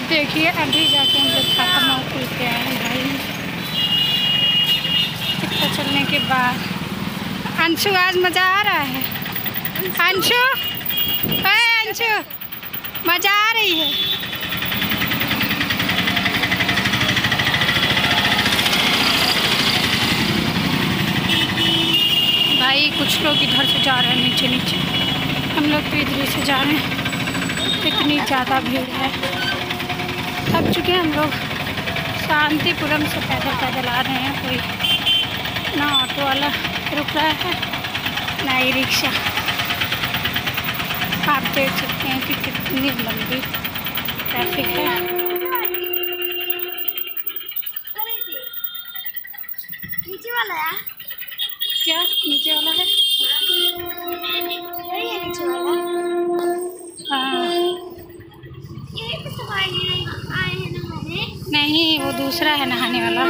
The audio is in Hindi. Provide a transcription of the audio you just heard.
देखिए अभी जाके हम लोग खाता खुल के आए हैं भाई, कितना चलने के बाद। अंशु आज मज़ा आ रहा है। अंशु, अरे अंशु, मज़ा आ रही है। भाई कुछ लोग इधर से जा रहे हैं नीचे नीचे, हम लोग तो इधर से जा रहे हैं। इतनी ज़्यादा भीड़ है, थक चुके हैं हम लोग। शांतिपुरम से पैदल पैदल आ रहे हैं। कोई ना ऑटो वाला रुक रहा है ना ही रिक्शा। आप देख सकते हैं कि कितनी लंबी ट्रैफिक है। नीचे वाला है क्या नीचे वाला है? ये नीचे वाला। हाँ ये तो सवारी आए हैं नहाने। नहीं, वो दूसरा है नहाने वाला।